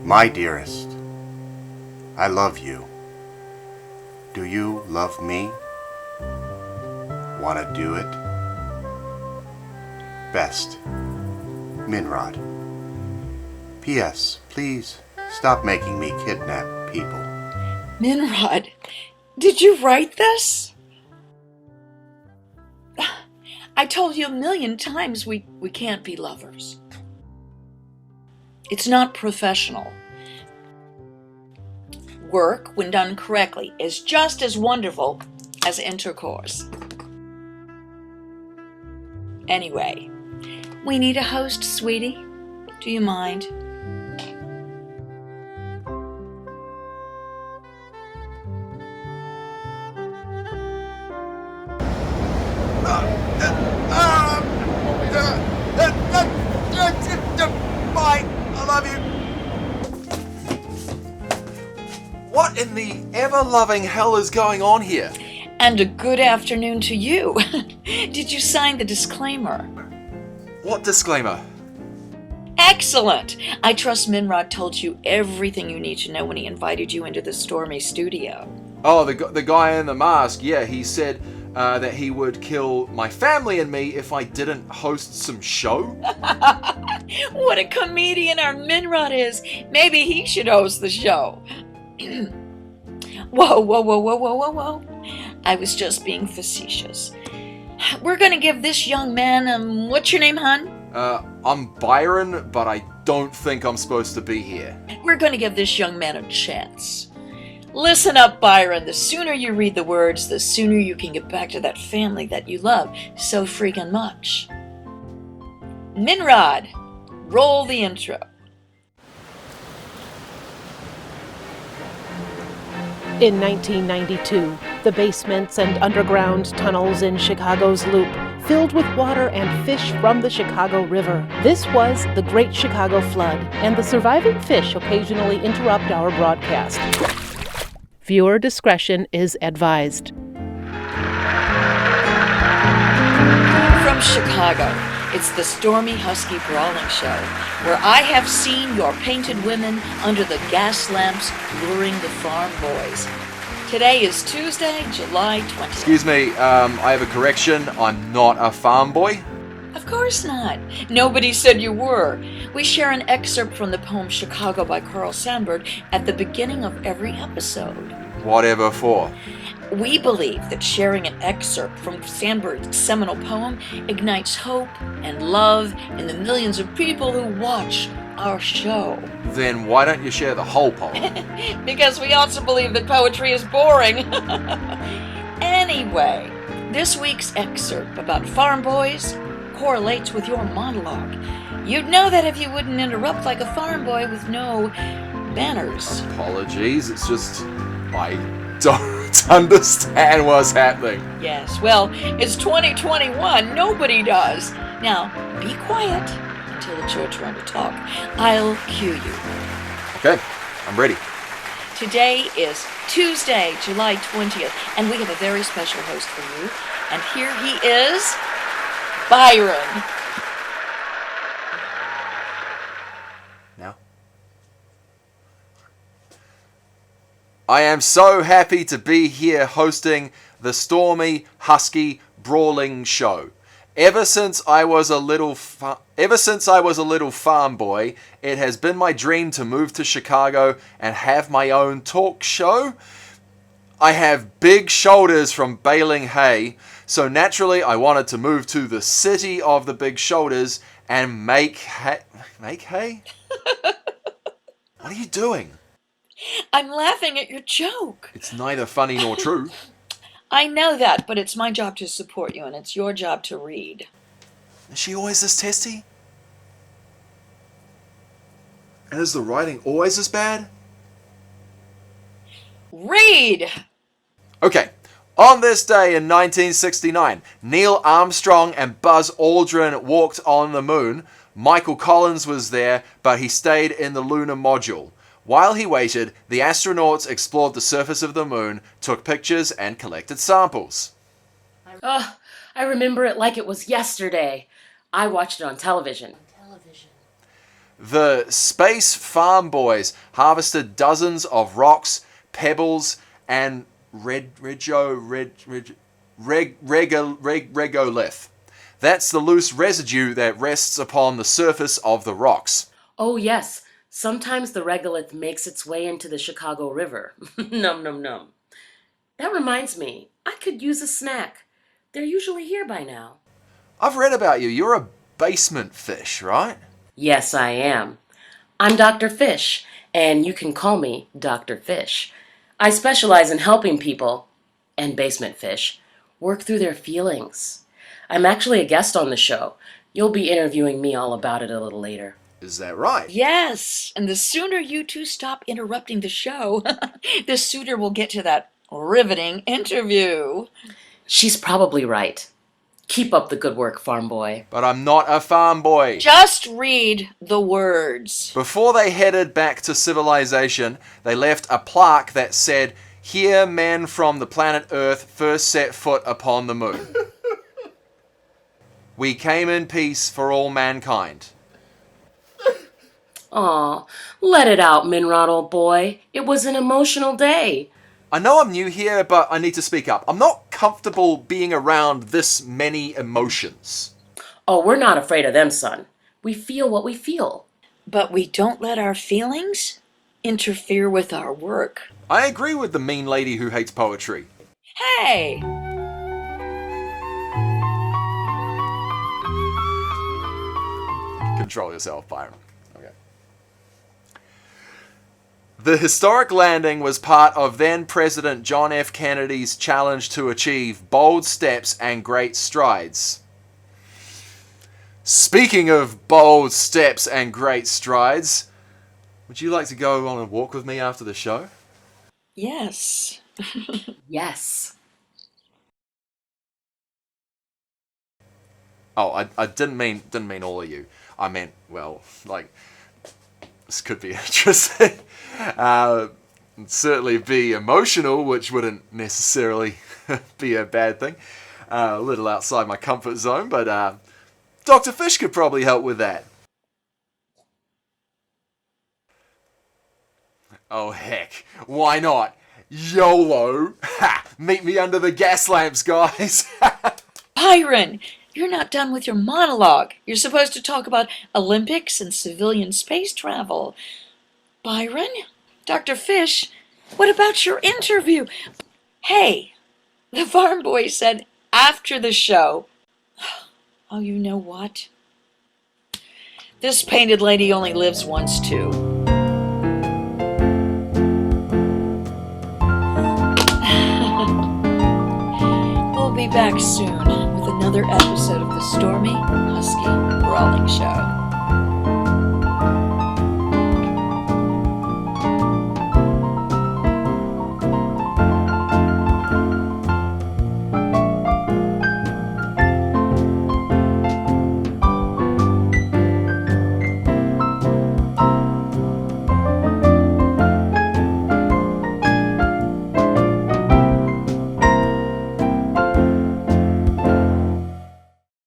My dearest, I love you. Do you love me? Wanna do it? Best, Minrod. P.S. Please stop making me kidnap people. Minrod, did you write this? I told you a million times we can't be lovers. It's not professional. Work, when done correctly, is just as wonderful as intercourse. Anyway, we need a host, sweetie. Do you mind? Bye. I love you. What in the ever-loving hell is going on here? And a good afternoon to you. Did you sign the disclaimer? What disclaimer? Excellent! I trust Minrod told you everything you need to know when he invited you into the Stormy studio. Oh, the guy in the mask. Yeah, he said that he would kill my family and me if I didn't host some show. What a comedian our Minrod is. Maybe he should host the show. Whoa. I was just being facetious. We're gonna give this young man, what's your name, hon? I'm Byron, but I don't think I'm supposed to be here. We're gonna give this young man a chance. Listen up, Byron. The sooner you read the words, the sooner you can get back to that family that you love so freaking much. Minrod, roll the intro. In 1992, the basements and underground tunnels in Chicago's Loop filled with water and fish from the Chicago River. This was the Great Chicago Flood, and the surviving fish occasionally interrupt our broadcast. Viewer discretion is advised. From Chicago, it's the Stormy Husky Brawling Show, where I have seen your painted women under the gas lamps luring the farm boys. Today is Tuesday, July 20th. Excuse me, I have a correction. I'm not a farm boy. Of course not. Nobody said you were. We share an excerpt from the poem Chicago by Carl Sandburg at the beginning of every episode. Whatever for. We believe that sharing an excerpt from Sandburg's seminal poem ignites hope and love in the millions of people who watch our show. Then why don't you share the whole poem? Because we also believe that poetry is boring. Anyway, this week's excerpt about farm boys correlates with your monologue. You'd know that if you wouldn't interrupt like a farm boy with no manners. Apologies, it's just I don't understand what's happening. Yes, well, it's 2021. Nobody does. Now, be quiet until it's your turn to talk. I'll cue you. Okay, I'm ready. Today is Tuesday, July 20th, and we have a very special host for you. And here he is, Byron. Now? I am so happy to be here hosting the Stormy Husky Brawling Show. Ever since I was a little farm boy, it has been my dream to move to Chicago and have my own talk show. I have big shoulders from baling hay, so naturally I wanted to move to the city of the big shoulders and make hay. Make hay? What are you doing? I'm laughing at your joke. It's neither funny nor true. I know that, but it's my job to support you, and it's your job to read. Is she always this testy? And is the writing always this bad? Read! Okay. On this day in 1969, Neil Armstrong and Buzz Aldrin walked on the moon. Michael Collins was there, but he stayed in the lunar module. While he waited, the astronauts explored the surface of the moon, took pictures, and collected samples. I remember it like it was yesterday. I watched it on television. The Space Farm Boys harvested dozens of rocks, pebbles, and regolith. That's the loose residue that rests upon the surface of the rocks. Oh, yes. Sometimes the regolith makes its way into the Chicago River. Num, num, num. That reminds me, I could use a snack. They're usually here by now. I've read about you. You're a basement fish, right? Yes, I am. I'm Dr. Fish, and you can call me Dr. Fish. I specialize in helping people, and basement fish, work through their feelings. I'm actually a guest on the show. You'll be interviewing me all about it a little later. Is that right? Yes, and the sooner you two stop interrupting the show, the sooner we'll get to that riveting interview. She's probably right. Keep up the good work, farm boy. But I'm not a farm boy. Just read the words. Before they headed back to civilization, they left a plaque that said, "Here men from the planet Earth first set foot upon the moon. We came in peace for all mankind." Aw, let it out, Minrod, old boy. It was an emotional day. I know I'm new here, but I need to speak up. I'm not comfortable being around this many emotions. Oh, we're not afraid of them, son. We feel what we feel. But we don't let our feelings interfere with our work. I agree with the mean lady who hates poetry. Hey! Control yourself, Byron. Okay. The historic landing was part of then President John F. Kennedy's challenge to achieve bold steps and great strides. Speaking of bold steps and great strides, would you like to go on a walk with me after the show? Yes. Yes. Oh, I didn't mean all of you. I meant, well, like, this could be interesting. Certainly be emotional, which wouldn't necessarily be a bad thing. A little outside my comfort zone, but Dr. Fish could probably help with that. Oh, heck. Why not? YOLO! Ha! Meet me under the gas lamps, guys! Byron, you're not done with your monologue. You're supposed to talk about Olympics and civilian space travel. Byron? Dr. Fish, what about your interview? Hey, the farm boy said after the show. Oh, you know what? This painted lady only lives once, too. We'll be back soon with another episode of the Stormy, Husky, Brawling Show.